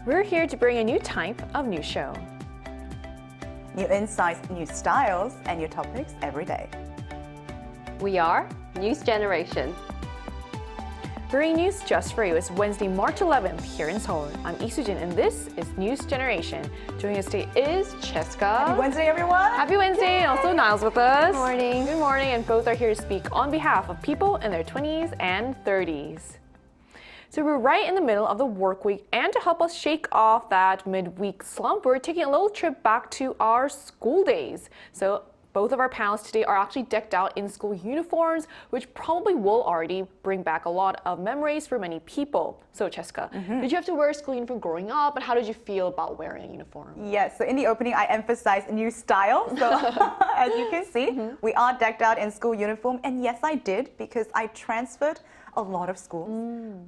We're here to bring a new type of news show. New insights, new styles, and new topics every day. We are News Generation. Bringing news just for you is Wednesday, March 11th here in Seoul. I'm Lee Soo-jin and this is News Generation. Joining us today is Cheska. Happy Wednesday, everyone! Happy Wednesday, and also Niles with us. Good morning. Good morning, and both are here to speak on behalf of people in their 20s and 30s. So we're right in the middle of the work week, and to help us shake off that midweek slump, we're taking a little trip back to our school days. So both of our panelists today are actually decked out in school uniforms, which probably will already bring back a lot of memories for many people. So Cheska, did you have to wear a school uniform growing up, and how did you feel about wearing a uniform? Yes, so in the opening, I emphasized new style. So as you can see, we are decked out in school uniform. And yes, I did, because I transferred a lot of schools,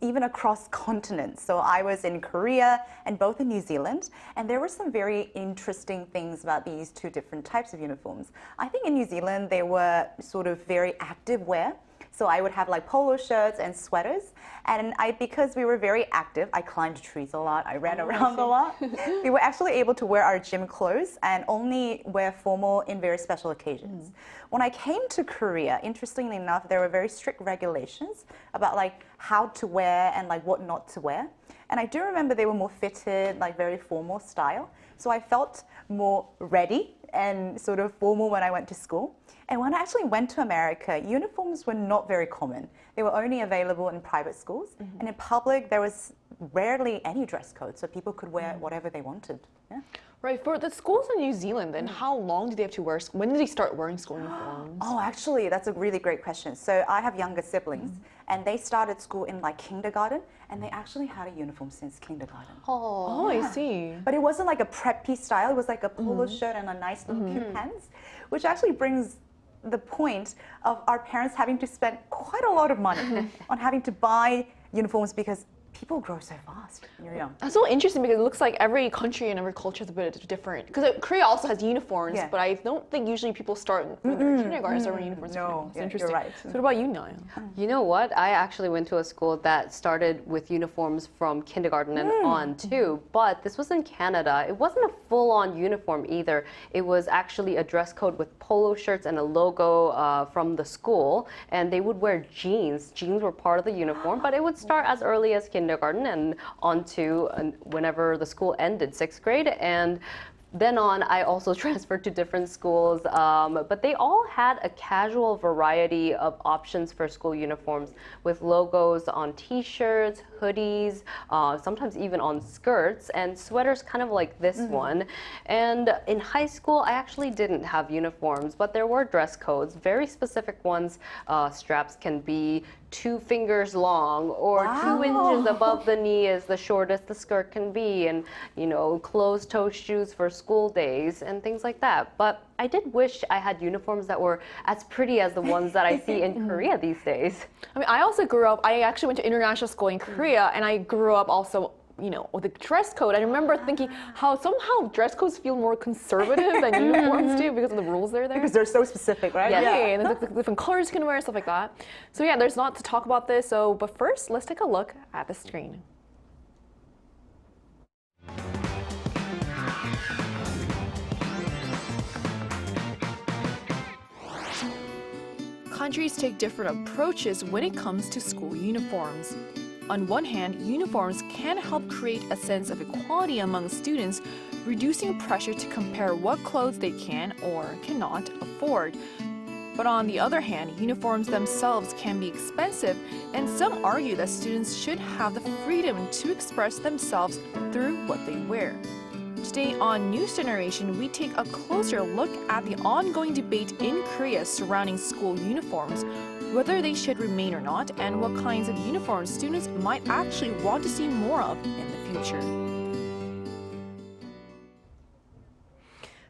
even across continents. So I was in Korea and both in New Zealand, and there were some very interesting things about these two different types of uniforms. I think in New Zealand, they were sort of very active wear. So I would have like polo shirts and sweaters. And because we were very active, I climbed trees a lot, I ran around a lot. We were actually able to wear our gym clothes and only wear formal in very special occasions. When I came to Korea, interestingly enough, there were very strict regulations about like how to wear and like what not to wear. And I do remember they were more fitted, like very formal style. So I felt more ready and sort of formal when I went to school. And when I actually went to America, uniforms were not very common. They were only available in private schools. And in public, there was rarely any dress code, so people could wear whatever they wanted. Yeah. Right, for the schools in New Zealand, then how long do they have to wear, when did they start wearing school uniforms? Oh, actually, that's a really great question. So I have younger siblings, and they started school in like kindergarten, and they actually had a uniform since kindergarten. Oh, I see. But it wasn't like a preppy style, it was like a polo shirt and a nice little cute pants, which actually brings the point of our parents having to spend quite a lot of money on having to buy uniforms because people grow so fast when you're young. That's so interesting because it looks like every country and every culture is a bit different. Because Korea also has uniforms, but I don't think usually people start when they're kindergarten start wearing uniforms. No, it's interesting. you're right. So what about you, Niall? You know what? I actually went to a school that started with uniforms from kindergarten and on too, but this was in Canada. It wasn't a full-on uniform either. It was actually a dress code with polo shirts and a logo from the school, and they would wear jeans. Jeans were part of the uniform, but it would start as early as kindergarten and on to whenever the school ended, 6th grade. And then on, I also transferred to different schools, but they all had a casual variety of options for school uniforms with logos on t-shirts, hoodies, sometimes even on skirts, and sweaters kind of like this one. And in high school, I actually didn't have uniforms, but there were dress codes, very specific ones. Straps can be 2 fingers long, or 2 inches above the knee is the shortest the skirt can be, and you know, closed-toe shoes for school days and things like that. But I did wish I had uniforms that were as pretty as the ones that I see in Korea these days. I mean, I also grew up, I actually went to international school in Korea, and I grew up also, you know, with the dress code. I remember thinking how somehow dress codes feel more conservative than uniforms do because of the rules that are there. Because they're so specific, right? Yeah, and there's like different colors you can wear, stuff like that. So yeah, there's a lot to talk about this. So, but first, let's take a look at the screen. Countries take different approaches when it comes to school uniforms. On one hand, uniforms can help create a sense of equality among students, reducing pressure to compare what clothes they can or cannot afford. But on the other hand, uniforms themselves can be expensive, and some argue that students should have the freedom to express themselves through what they wear. Today on News Generation, we take a closer look at the ongoing debate in Korea surrounding school uniforms, whether they should remain or not, and what kinds of uniforms students might actually want to see more of in the future.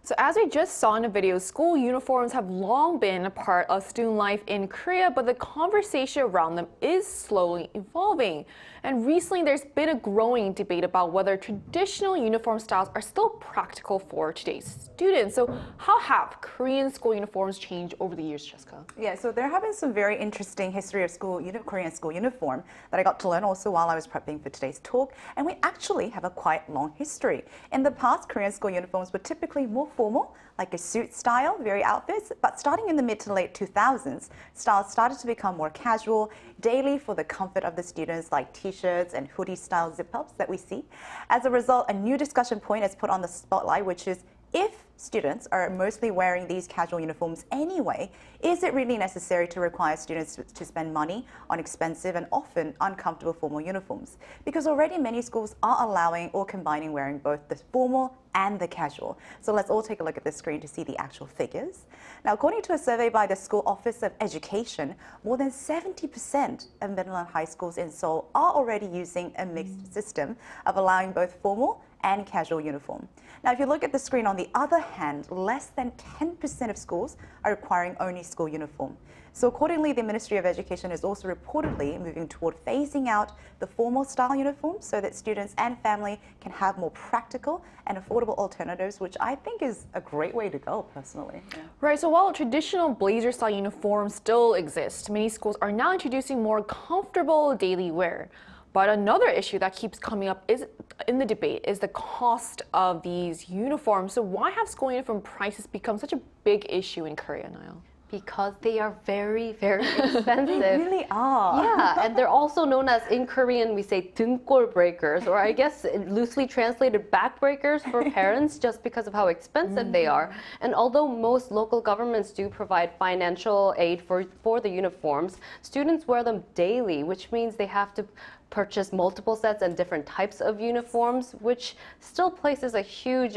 So as we just saw in the video, school uniforms have long been a part of student life in Korea, but the conversation around them is slowly evolving. And recently there's been a growing debate about whether traditional uniform styles are still practical for today's students. So how have Korean school uniforms changed over the years, Jessica? Yeah, so there have been some very interesting history of Korean school uniform that I got to learn also while I was prepping for today's talk. And we actually have a quite long history. In the past, Korean school uniforms were typically more formal, like a suit style, very outfits. But starting in the mid to late 2000s, styles started to become more casual, daily for the comfort of the students, like t-shirts and hoodie style zip-ups that we see. As a result, a new discussion point is put on the spotlight, which is, if students are mostly wearing these casual uniforms anyway, is it really necessary to require students to spend money on expensive and often uncomfortable formal uniforms? Because already many schools are allowing or combining wearing both the formal and the casual. So let's all take a look at the screen to see the actual figures. Now, according to a survey by the School Office of Education, more than 70% of middle and high schools in Seoul are already using a mixed system of allowing both formal and casual uniform. Now, if you look at the screen on the other hand, less than 10% of schools are requiring only school uniform. So accordingly, the Ministry of Education is also reportedly moving toward phasing out the formal style uniforms so that students and family can have more practical and affordable alternatives, which I think is a great way to go, personally. Yeah. Right, so while traditional blazer style uniforms still exist, many schools are now introducing more comfortable daily wear. But another issue that keeps coming up is in the debate is the cost of these uniforms. So why have school uniform prices become such a big issue in Korea, Niall? Because they are very, very expensive. They really are. Yeah, and they're also known as, in Korean, we say 등골 breakers, or I guess loosely translated backbreakers for parents, just because of how expensive they are. And although most local governments do provide financial aid for the uniforms, students wear them daily, which means they have to purchase multiple sets and different types of uniforms, which still places a huge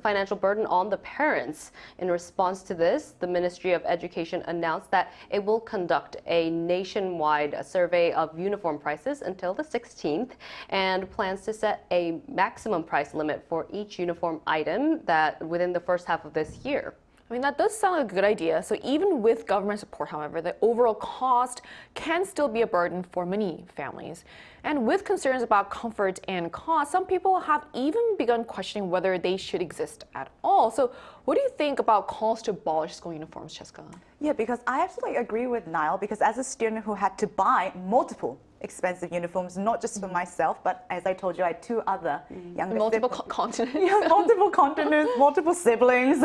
financial burden on the parents. In response to this, the Ministry of Education announced that it will conduct a nationwide survey of uniform prices until the 16th and plans to set a maximum price limit for each uniform item that within the first half of this year. I mean, that does sound like a good idea. So even with government support, however, the overall cost can still be a burden for many families. And with concerns about comfort and cost, some people have even begun questioning whether they should exist at all. So what do you think about calls to abolish school uniforms, Jessica? Yeah, because I absolutely agree with Niall, because as a student who had to buy multiple expensive uniforms, not just for myself, but as I told you, I had two other younger Multiple siblings. continents. Yeah, multiple continents, multiple siblings.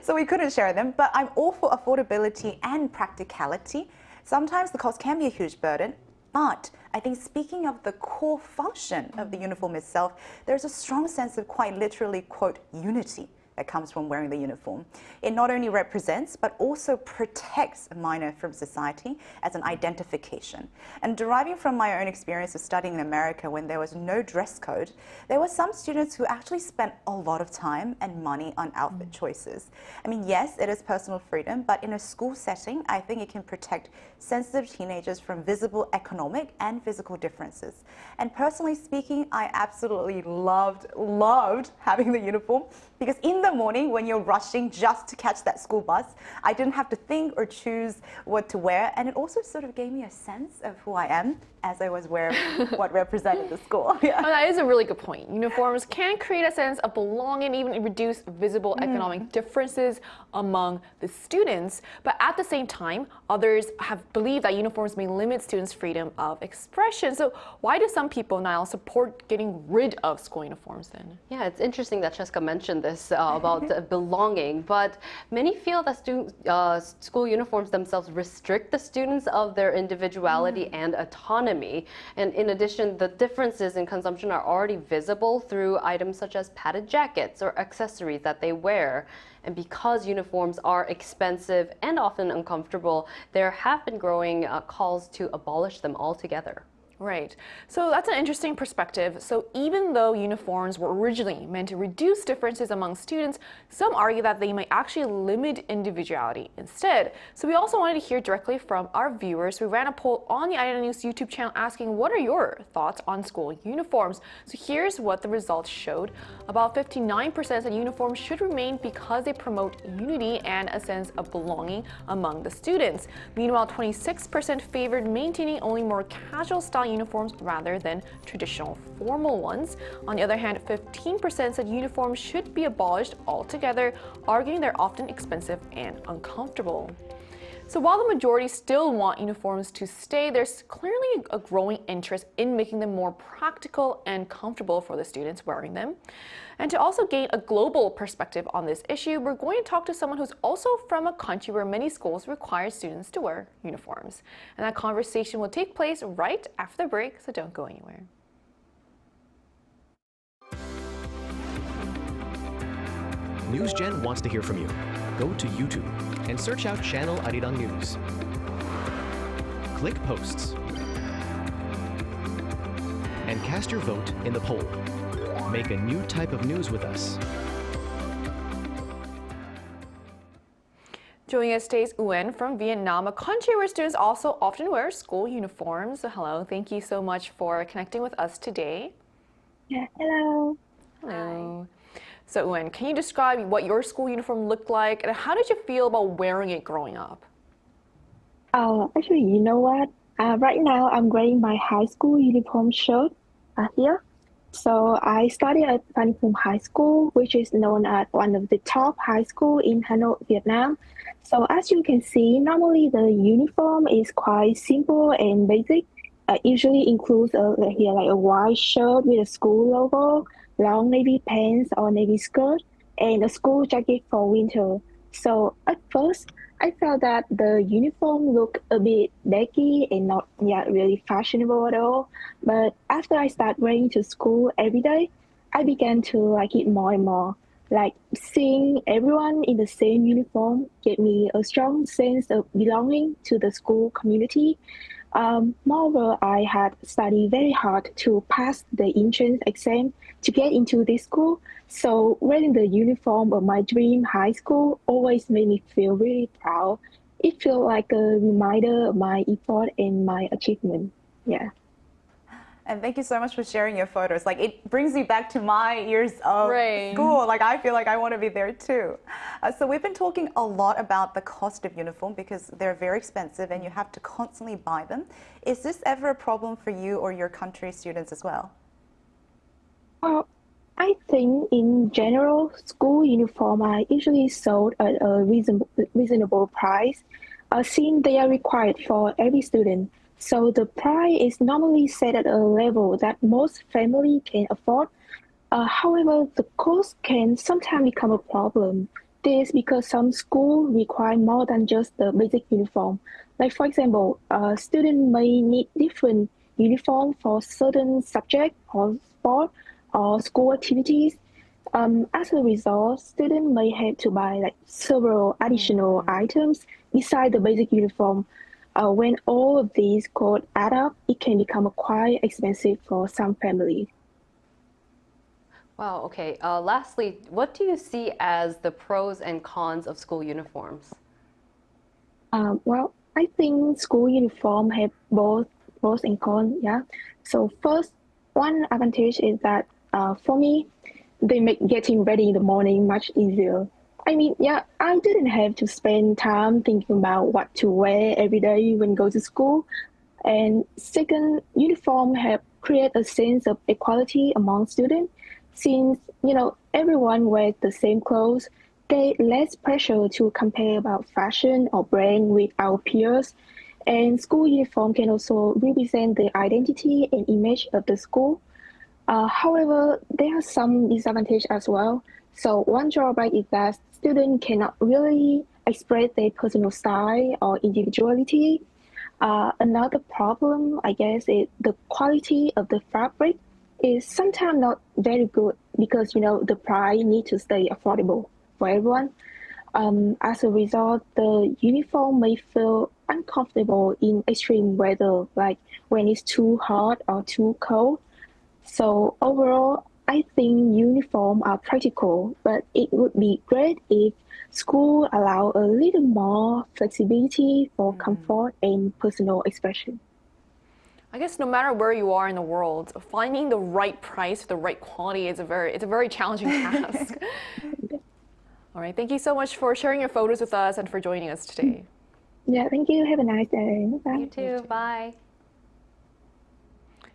So we couldn't share them. But I'm all for affordability and practicality. Sometimes the cost can be a huge burden. But I think speaking of the core function of the uniform itself, there's a strong sense of quite literally, quote, unity that comes from wearing the uniform. It not only represents, but also protects a minor from society as an identification. And deriving from my own experience of studying in America when there was no dress code, there were some students who actually spent a lot of time and money on outfit choices. I mean, yes, it is personal freedom, but in a school setting, I think it can protect sensitive teenagers from visible economic and physical differences. And personally speaking, I absolutely loved having the uniform, because in the morning when you're rushing just to catch that school bus, I didn't have to think or choose what to wear, and it also sort of gave me a sense of who I am as I was wearing what represented the school. Yeah. That is a really good point. Uniforms can create a sense of belonging, even reduce visible economic differences among the students. But at the same time, others have believed that uniforms may limit students' freedom of expression. So why do some people now support getting rid of school uniforms then? Yeah, it's interesting that Cheska mentioned this about belonging, but many feel that school uniforms themselves restrict the students of their individuality and autonomy. And in addition, the differences in consumption are already visible through items such as padded jackets or accessories that they wear. And because uniforms are expensive and often uncomfortable, there have been growing calls to abolish them altogether. Right. So that's an interesting perspective. So even though uniforms were originally meant to reduce differences among students, some argue that they might actually limit individuality instead. So we also wanted to hear directly from our viewers. We ran a poll on the IDN News YouTube channel asking, what are your thoughts on school uniforms? So here's what the results showed. About 59% said uniforms should remain because they promote unity and a sense of belonging among the students. Meanwhile, 26% favored maintaining only more casual style uniforms rather than traditional formal ones. On the other hand, 15% said uniforms should be abolished altogether, arguing they're often expensive and uncomfortable. So while the majority still want uniforms to stay, there's clearly a growing interest in making them more practical and comfortable for the students wearing them. And to also gain a global perspective on this issue, we're going to talk to someone who's also from a country where many schools require students to wear uniforms. And that conversation will take place right after the break, so don't go anywhere. NewsGen wants to hear from you. Go to YouTube and search out Channel Arirang News. Click Posts. And cast your vote in the poll. Make a new type of news with us. Joining us today is Nguyen from Vietnam, a country where students also often wear school uniforms. So hello, thank you so much for connecting with us today. Yeah, hello. Hello. So Nguyen, can you describe what your school uniform looked like and how did you feel about wearing it growing up? Actually, you know what? Right now, I'm wearing my high school uniform shirt here. So I studied at Phan Phuong High School, which is known as one of the top high school in Hanoi, Vietnam. So as you can see, normally the uniform is quite simple and basic. Usually includes here like a white shirt with a school logo, long navy pants or navy skirt, and a school jacket for winter. So at first, I felt that the uniform looked a bit baggy and not really fashionable at all. But after I started wearing to school every day, I began to like it more and more. Like seeing everyone in the same uniform gave me a strong sense of belonging to the school community. Moreover, I had studied very hard to pass the entrance exam to get into this school. So wearing the uniform of my dream high school always made me feel really proud. It felt like a reminder of my effort and my achievement. Yeah. And thank you so much for sharing your photos. Like, it brings me back to my years of school. Like, I feel like I want to be there too. So we've been talking a lot about the cost of uniform because they're very expensive and you have to constantly buy them. Is this ever a problem for you or your country students as well? I think in general, school uniform are usually sold at a reasonable price, since they are required for every student. So the price is normally set at a level that most families can afford. However, the cost can sometimes become a problem. This is because some schools require more than just the basic uniform. Like for example, students may need different uniform for certain subject or sport or school activities. As a result, students may have to buy like several additional items beside the basic uniform. When all of these could add up, it can become quite expensive for some families. Wow, okay. Lastly, what do you see as the pros and cons of school uniforms? Well, I think school uniform have both pros and cons, yeah. So first, one advantage is that for me, they make getting ready in the morning much easier. I mean, yeah, I didn't have to spend time thinking about what to wear every day when go to school. And second, uniform have create a sense of equality among students. Since, everyone wears the same clothes, they less pressure to compare about fashion or brand with our peers. And school uniform can also represent the identity and image of the school. However, there are some disadvantages as well. So one drawback is that students cannot really express their personal style or individuality. Another problem, I guess, is the quality of the fabric is sometimes not very good because, the price need to stay affordable for everyone. As a result, the uniform may feel uncomfortable in extreme weather, like when it's too hot or too cold. So overall, I think uniforms are practical, but it would be great if school allow a little more flexibility for comfort and personal expression. I guess no matter where you are in the world, finding the right price, the right quality is it's a very challenging task. All right, thank you so much for sharing your photos with us and for joining us today. Yeah, thank you. Have a nice day. Bye. You too. Bye.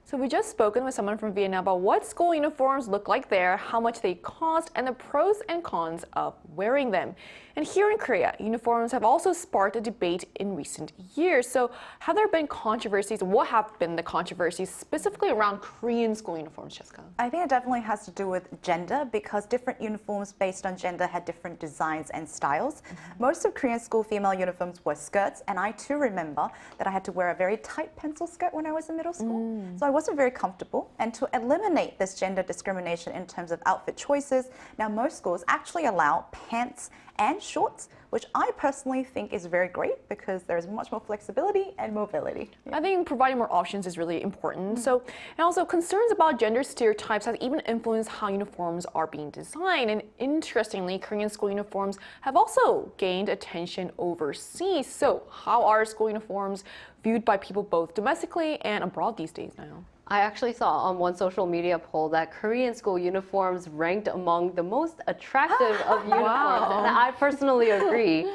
So we just spoken with someone from Vietnam about what school uniforms look like there, how much they cost, and the pros and cons of wearing them. And here in Korea, uniforms have also sparked a debate in recent years. So have there been controversies? What have been the controversies specifically around Korean school uniforms, Jessica? I think it definitely has to do with gender because different uniforms based on gender had different designs and styles. Most of Korean school female uniforms were skirts, and I too remember that I had to wear a very tight pencil skirt when I was in middle school. So I wasn't very comfortable. And to eliminate this gender discrimination in terms of outfit choices, now most schools actually allow pants and shorts, which I personally think is very great because there's much more flexibility and mobility. I think providing more options is really important. And also concerns about gender stereotypes has even influenced how uniforms are being designed. And interestingly, Korean school uniforms have also gained attention overseas. So how are school uniforms viewed by people both domestically and abroad these days now? I actually saw on one social media poll that Korean school uniforms ranked among the most attractive of uniforms. And I personally agree.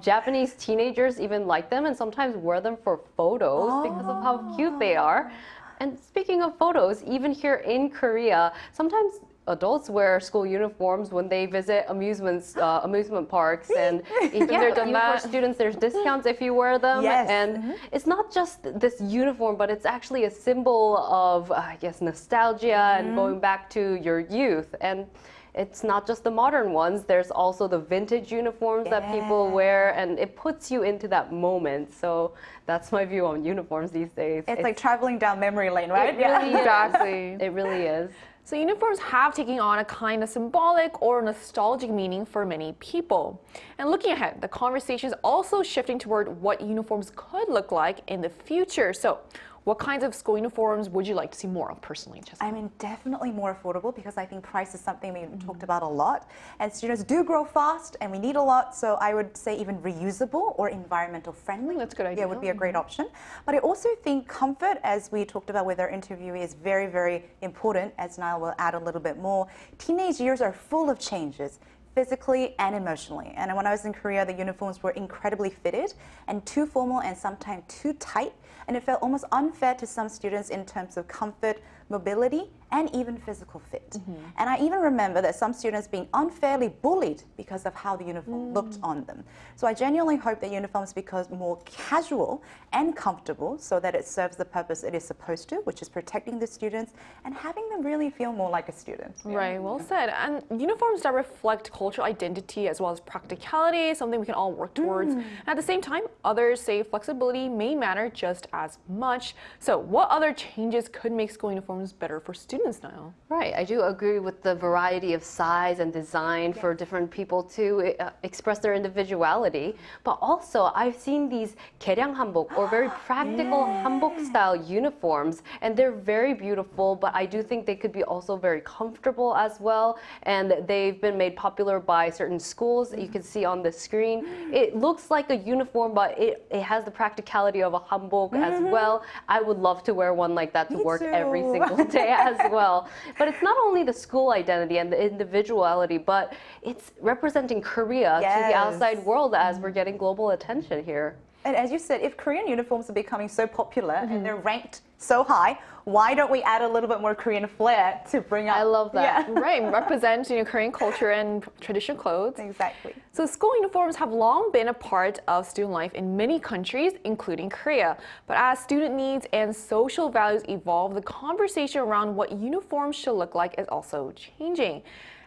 Japanese teenagers even like them and sometimes wear them for photos because of how cute they are. And speaking of photos, even here in Korea, sometimes adults wear school uniforms when they visit amusement parks, and even for students, there's discounts if you wear them. Yes. And it's not just this uniform, but it's actually a symbol of, I guess, nostalgia and going back to your youth. And it's not just the modern ones. There's also the vintage uniforms that people wear, and it puts you into that moment. So that's my view on uniforms these days. It's like traveling down memory lane, right? It really is. Exactly. It really is. So uniforms have taken on a kind of symbolic or nostalgic meaning for many people. And looking ahead, the conversation is also shifting toward what uniforms could look like in the future. So what kinds of school uniforms would you like to see more of personally, Jessica? I mean, definitely more affordable because I think price is something we talked about a lot. And students do grow fast and we need a lot. So I would say even reusable or environmental friendly. That's a good idea. Yeah, would be a great option. But I also think comfort, as we talked about with our interviewee, is very, very important, as Niall will add a little bit more. Teenage years are full of changes, physically and emotionally. And when I was in Korea, the uniforms were incredibly fitted and too formal and sometimes too tight. And it felt almost unfair to some students in terms of comfort, mobility, and even physical fit. And I even remember that some students being unfairly bullied because of how the uniform looked on them. So I genuinely hope that uniforms become more casual and comfortable so that it serves the purpose it is supposed to, which is protecting the students and having them really feel more like a student. Right, well said. And uniforms that reflect cultural identity as well as practicality, something we can all work towards. And at the same time, others say flexibility may matter just as much. So what other changes could make school uniforms better for students now? Right, I do agree with the variety of size and design for different people to express their individuality. But also, I've seen these 개량 한복 or very practical 한복 style uniforms, and they're very beautiful, but I do think they could be also very comfortable as well. And they've been made popular by certain schools that you can see on the screen. It looks like a uniform, but it has the practicality of a hanbok as well. I would love to wear one like that to work every single day as well. But it's not only the school identity and the individuality, but it's representing Korea to the outside world as we're getting global attention here. And as you said, if Korean uniforms are becoming so popular and they're ranked so high, why don't we add a little bit more Korean flair to bring up? I love that. Yeah. Right, represent Korean culture and traditional clothes. Exactly. So school uniforms have long been a part of student life in many countries, including Korea. But as student needs and social values evolve, the conversation around what uniforms should look like is also changing.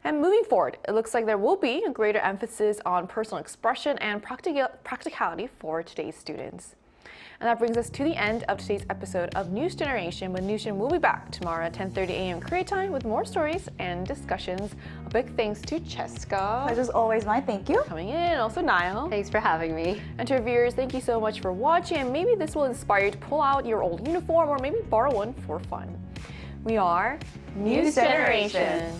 And moving forward, it looks like there will be a greater emphasis on personal expression and practicality for today's students. And that brings us to the end of today's episode of News Generation. But News Gen will be back tomorrow at 10:30 a.m. Korea time with more stories and discussions. A big thanks to Cheska. As always, my thank you. Coming in, and also Niall. Thanks for having me. And to our viewers, thank you so much for watching. And maybe this will inspire you to pull out your old uniform or maybe borrow one for fun. We are News Generation.